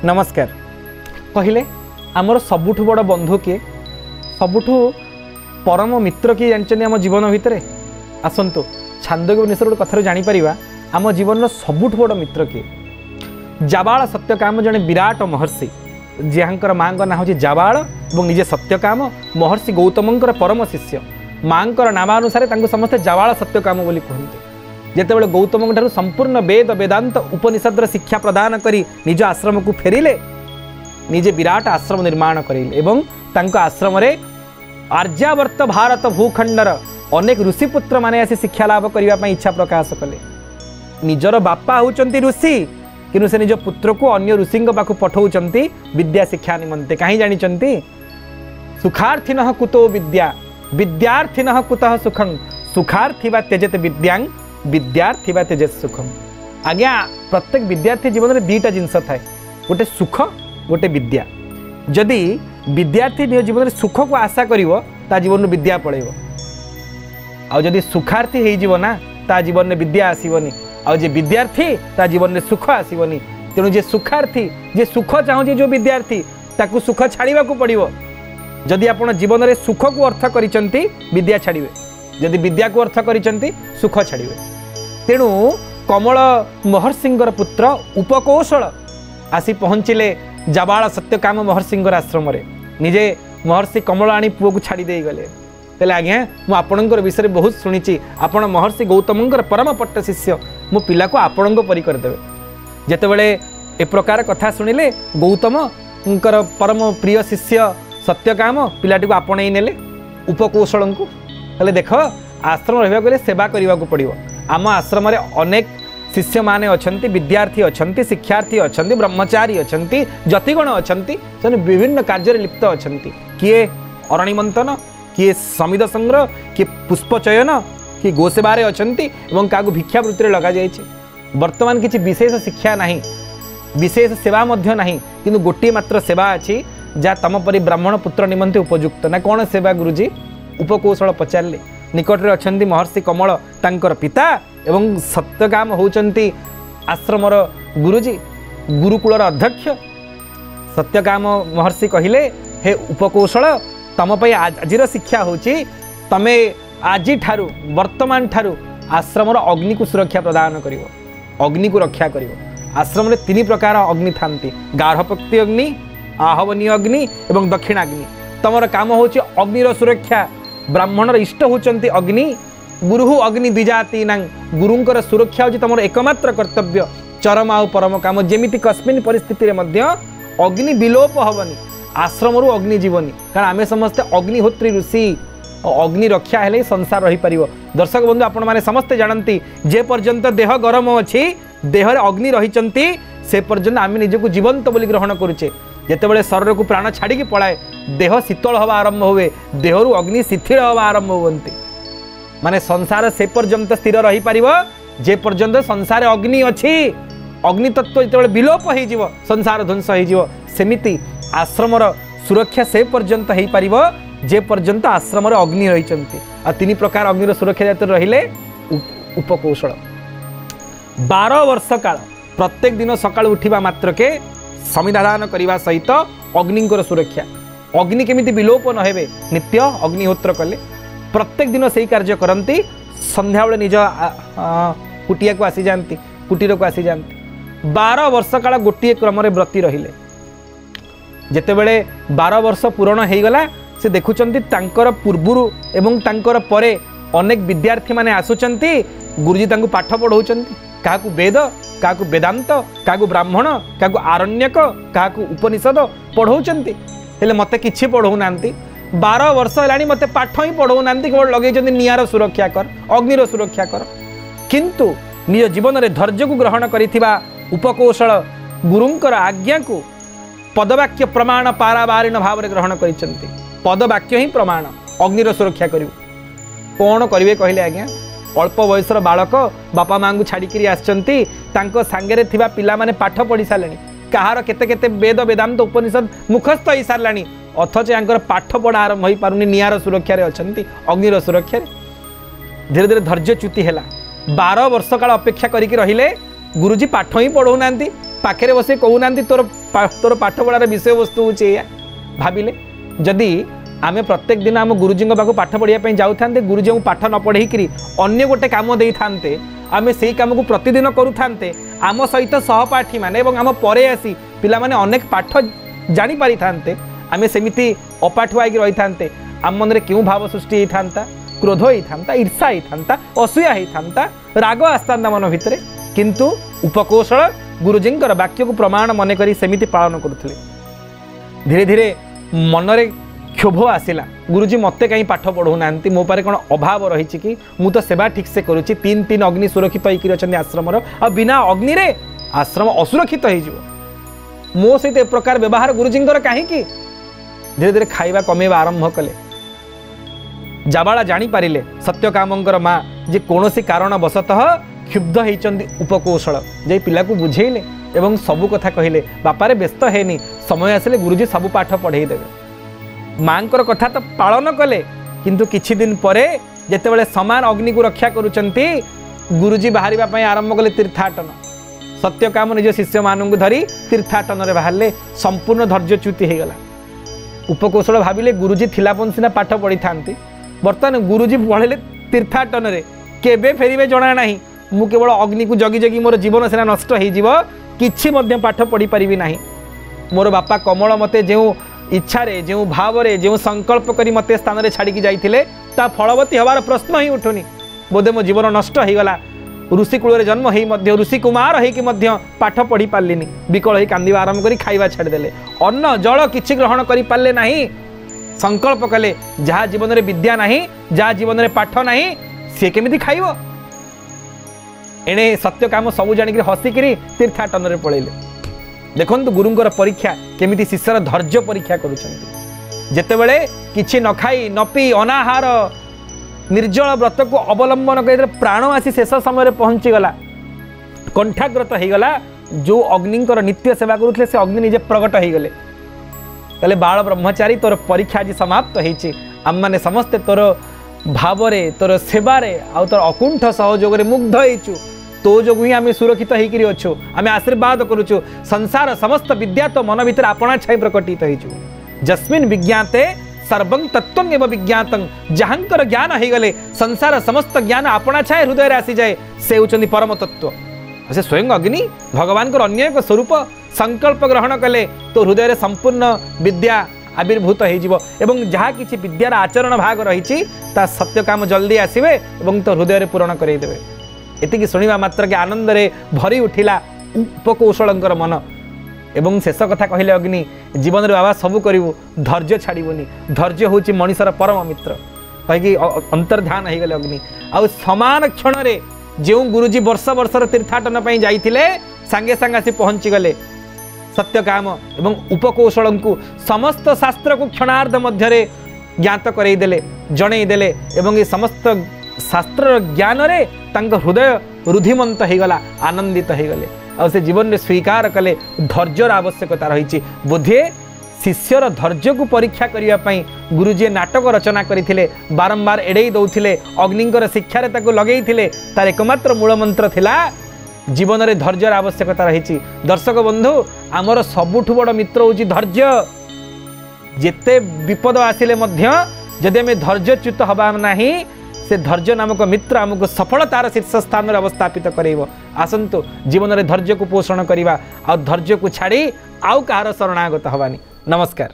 नमस्कार कहले आमर सबुठ बड़ बंधु किए सबुठ परम मित्र किए जानते आम जीवन भितर आसतु छांदोग्य उपनिषद कथा जापर आम जीवन सबुठ बड़ मित्र किए जाबाल सत्यकाम जड़े विराट महर्षि जहाँकर माँ ना हूँ जाबाल और निजे सत्यकाम महर्षि गौतम परम शिष्य माँ नामानुसार समस्ते जाबाल सत्यकाम बोली कहते जितेबाला गौतम ठारू संपूर्ण वेद वेदांत उपनिषद शिक्षा प्रदान करी निज आश्रम को फेरिले निजे विराट आश्रम निर्माण करेले एवं तांको आश्रम रे आर्यावर्त भारत भूखंडर अनेक ऋषिपुत्र माने आसी शिक्षा लाभ करने इच्छा प्रकाश कले निजर बापा होचंती ऋषि किनु से निज पुत्र को अन्य ऋषि पाखु पठाउचंती विद्या शिक्षा निमंते कहीं जानिचंती सुखार्थिनः कुतो विद्या विद्यार्थिनः कुतः सुखं सुखार्थी वा त्यजत विद्यांग विद्यार्थी वा त्यजत सुखम आज्ञा प्रत्येक विद्यार्थी जीवन में दुईटा जिनस थाए गोटे सुख गोटे विद्या जदि विद्यार्थी निज जीवन में सुख को आशा करिवो ता जीवन में विद्या पड़ेबो आ जदि सुखार्थी हेई जीवो ना ता जीवन में विद्या आसीबनी आ जे विद्यार्थी ता जीवन में सुख आसीबनी तेणु जे सुखार्थी जे सुख चाहूँ जो विद्यार्थी ताकू सुख छाड़वा को पड़िबो जदि आपण जीवन में सुख को अर्थ करिसंती विद्या छाड़िबे जदि विद्या को अर्थ करिसंती सुख छाड़िबे तेणु कमल महर्षिंगर पुत्र उपकौशल आसी पहुँचिले जाबाल सत्यकाम महर्षिंगर आश्रम रे निजे महर्षि कमल आनी पुओ को छाड़ी दे गले तेल आज्ञा मुझे विषय बहुत शुणी आपण महर्षि गौतम परम पट्ट शिष्य मो पिला को आपण परी करदेवे जितेबले ए प्रकार कथा शुणिले गौतम परम प्रिय शिष्य सत्यकाम पिलाटी को आपणे नेले उपकौशल को हेले देख आश्रम रहा गले सेवा करने को पड़ो आम आश्रम अनेक शिष्य माने अछंती विद्यार्थी अछंती शिक्षार्थी अछंती ब्रह्मचारी अछंती जतिगण अछंती से विभिन्न कार्य लिप्त अछंती किए अरणी मंथन किए समिध संग्रह किए पुष्पचयन किए गोसेबारे अछंती एवं क्या भिक्षावृत्ति लगा जाए वर्तमान किसी विशेष शिक्षा नहीं विशेष सेवा मध्य नहीं किंतु गोटे मात्र सेवा अच्छी जहाँ तम परी ब्राह्मण पुत्र निमंते उपयुक्त ना कौन सेवा गुरुजी उपकौशल पचारे निकटरे अछंती महर्षि कमल तांकर पिता एवं सत्यकाम होचंती आश्रमर गुरुजी गुरुकुलर अध्यक्ष सत्यकाम महर्षि कहिले हे उपकौशल तम पई आजिर शिक्षा होची तमे आजि ठारू वर्तमान ठारू आश्रमर अग्नि को सुरक्षा प्रदान करिवो अग्नि को रक्षा करिवो आश्रम रे 3 प्रकार अग्नि थांती गार्हपत्य अग्नि आहवनीय अग्नि एवं दक्षिणाग्नि तमर काम होची अग्निर सुरक्षा ब्राह्मणर इष्ट होचंती अग्नि गुरु अग्नि द्विजाती गुरुंकर सुरक्षा होची तमर एकमात्र कर्तव्य चरम आ परम काम जेमिति कस्मिन परिस्थिति रे मध्य अग्नि विलोप हबनी आश्रम रु अग्नि जीवनी कारण आमे समस्ते अग्निहोत्री ऋषि अग्नि रक्षा हेले संसार रही परिवो दर्शक बंधु आपण माने समस्ते जानती जे पर्यंत देह गरम अछि देह रे अग्नि रहिचंती से पर्यंत आमे निजको जीवंत बोली ग्रहण करूचे जेतेबेले शरीर को प्राण छाड़ी पलाए देह शीतल हवा आरंभ हुए देहरु अग्नि शिथिल हवा आरंभ होती माने संसार से पर्यंत स्थिर रही पारिबो जे पर्यंत संसार अग्नि अछि अग्नि तत्व जेतेबेले विलोप होई जीवो संसार ध्वंस होई जीवो सेमिति आश्रमर सुरक्षा से पर्यंत होई पारिबो जे पर्यंत आश्रमर अग्नि रहिचंती आ 3 प्रकार अग्निर सुरक्षा जाते रहिले उपकौशल 12 वर्ष काल प्रत्येक दिन सकाळ उठिबा मात्र के समिधान करने सहित अग्निंकर सुरक्षा अग्नि केमिति विलोप न हेबे नित्य अग्निहोत्र कले प्रत्येक दिन से कार्य करती संध्या बेले निज कुटिया को आसी जाती कुटीर को आसी जाती 12 वर्ष काल गोटे क्रम व्रती रहिले जेतेबेले 12 वर्ष पूर्ण हो गला से देखुचंती तांकर पूर्वरु एवं तांकर परे अनेक विद्यार्थी माने आसुचंती गुरुजी तांको पाठ पढ़ाउचंती काहाकू वेद काहाकू वेदांत काहाकू ब्राह्मण काहाकू आरण्यक काहाकू उपनिषद पढ़ाउचंती हेले मते किछि पढ़ाउनांती 12 वर्ष हेलानी मते पाठ ही पढ़ाउनांती केवल लगेचंती नियार सुरक्षा कर अग्निर सुरक्षा कर किंतु निज जीवन रे धैर्य को ग्रहण करिथिबा उपकौशल गुरुंकर आज्ञा को पदवाक्य प्रमाण पारावारिण भाव रे ग्रहण करिसंती पदवाक्य ही प्रमाण अग्निर सुरक्षा करिवो कोन करिवे कहले आज्ञा अल्प बयसर बालक बापा माँ को छाड़ी आसचंती तांको सांगरे थिबा पिला माने पाठ पढ़ी सारे कहार केते केते वेद वेदांत उपनिषद मुखस्थ हो सारे अथच यांकर पाठ पढ़ा आरंभ हो पारुनी नियार सुरक्षा रे अछंती अग्निर सुरक्षा धीरे धीरे धैर्य च्युति है 12 वर्ष काल अपेक्षा करिक रहिले गुरुजी पाठ ही पढ़ाऊना पाखे बस कहूना तोर तोर पाठ पढ़ार विषय वस्तु हूँ भाविले जदि आम प्रत्येक दिन आम गुरुजी पाक पाठ पढ़ाई जाऊँ गुरुजी को पाठ न पढ़ेकि अन्य गोटे कम दे था आम से कम को प्रतिदिन करूँ आम सहित सहपाठी मैंने आम पर आसी पिला माने अनेक पाठ जानी पारि थांते आमे सेमिति अपाठुआ रही था आम मन में क्यों भाव सृष्टि होता क्रोध होता ईर्षा होता असूया होता राग आसता मन भितर किंतु उपकौशल गुरुजींकर वाक्य को प्रमाण मन करी सेमिति पालन करुले धीरे धीरे मनरे क्षोभ आसला गुरुजी मते कहीं पाठ पढ़ौना मो पारे कौन अभाव रही कि मु तो सेवा ठीक से करुच्ची 3 अग्नि सुरक्षित होकर आश्रम आ बिना अग्नि रे आश्रम असुरक्षित हो मो सहित एक प्रकार व्यवहार गुरुजींकर कहीं धीरे धीरे खाइबा कमेवा आरंभ कले जाबाला जानी पारिले सत्यकामंकर माँ जे कौन सी कारण बसतः क्षुब्ध होती उपकौशल जे पिला को बुझेले एवं सबू कथा कहले बापारे व्यस्त हेनी समय आसिले गुरुजी सबू पाठ पढ़े देवे मांकर कथा तो पालन कले किंतु किछि दिन परे जेतेबेले समान अग्नि को रक्षा करुचंती गुरुजी बाहरिबा पई आरंभ कले तीर्थाटन सत्यकाम निज शिष्य मानू धरी तीर्थाटन रे बाहरले संपूर्ण धैर्यच्युति हो गला उपकौशल भाविले गुरुजी थिलापन सिना पाठ पढ़ी थांती बर्तमान गुरुजी पढ़ले तीर्थाटन रे केबे फेरिबे जणा नाही मु केवल अग्नि को जगी जगी मोर जीवन सेना नष्ट हो किछि मध्य पाठ पढ़ी पारिबी नाही मोर बापा कमल मते जो इच्छा रे जो भाव रे जो संकल्प करी मते स्थान रे छाड़ी जाइथिले ता फलवती हबार प्रश्न ही उठुनी बोधे मो जीवन नष्ट हो गला ऋषिकूल जन्म हो ऋषि कुमार हो पाठ पढ़ी पार्लिनी विकल हो कांदिबा आरंभ करी खाइबा छाड़देले अन्न जल किछि ग्रहण करि पारले नाही संकल्प कले जहाँ जीवन में विद्या नाही जहाँ जीवन में पाठ नाही सी केमिति खाइबो एणे सत्य काम सबू जानिक हसिकी तीर्थाटन रे पलैले देखंतु गुरुंकर परीक्षा केमिति शिष्यर धैर्य परीक्षा करुछंती जेतेबेले किछि न खाई न पी अनाहार निर्जल व्रत को अवलंबन कर प्राण आसी शेष समय पहुँची गला कंठाग्रत हो गला जो अग्निंकर नित्य सेवा करुले से अग्नि निजे प्रकट हो गले कहले बाल ब्रह्मचारी तोर परीक्षा आज समाप्त होईची आम माने समस्ते तोर भावरे तोर सेवारे आ तोर अकुंठ सहयोग मुग्ध होइचु तो जोगु ही आम सुरक्षित होकर अच्छु आम आशीर्वाद करुचु संसार समस्त विद्या तो मन भीतर आपणा छाई प्रकटित होइचु जस्मिन विज्ञाते सर्वं तत्वं एवं विज्ञातं जहाँकर ज्ञान हो गले संसार समस्त ज्ञान आपणा छाए हृदय आसी जाए से होचंदी परम तत्व से स्वयं अग्नि भगवान को अन्य एक स्वरूप संकल्प ग्रहण कले तो हृदय संपूर्ण विद्या आविर्भूत हो जहाँ किसी विद्यार आचरण भाग रही सत्य काम जल्दी आसवे और तो हृदय पूरण करदेवे एति शुणा मात्र के आनंद रे भरी उठिला उपकौशलंकर मन एवं शेष कथा कहले अग्नि जीवन रे बाबा सबू करू धैर्य छाड़बनी धैर्य हूँ मनीषर परम मित्र कहीं अंतर्धान हो गले अग्नि आ समान क्षण रे जो गुरुजी वर्ष वर्षर तीर्थाटन पर जाइथिले सांगे सांगे आसी पहुँची गले सत्य काम एवं उपकौशल को समस्त शास्त्र को क्षणार्ध मध्य ज्ञात करईदेले जनईदेले एवं ये समस्त शास्त्र ज्ञान रे तांक हृदय रुधिमंत हो गला आनंदित हो गले और से जीवन में स्वीकार कले धैर्यर आवश्यकता रही बोधे शिष्यर धैर्य को परीक्षा करने गुरुजी नाटक रचना करते बारंबार एड़े दौले अग्निंकर शिक्षार लगे तार एकमात्र मूलमंत्र थिला जीवन में धैर्यर आवश्यकता रही दर्शक बंधु आमर सबुठ बड़ मित्र हूँ धैर्य जेते विपद आसिले जदि आम धैर्यच्युत हवा नहीं से धैर्य नामक मित्र आमको सफलतार शीर्ष स्थान अवस्थापित करेइबो आसंतु जीवन में धैर्य को पोषण करवा आ धैर्य को छाड़ी आउ कहार शरणागत हवानी नमस्कार।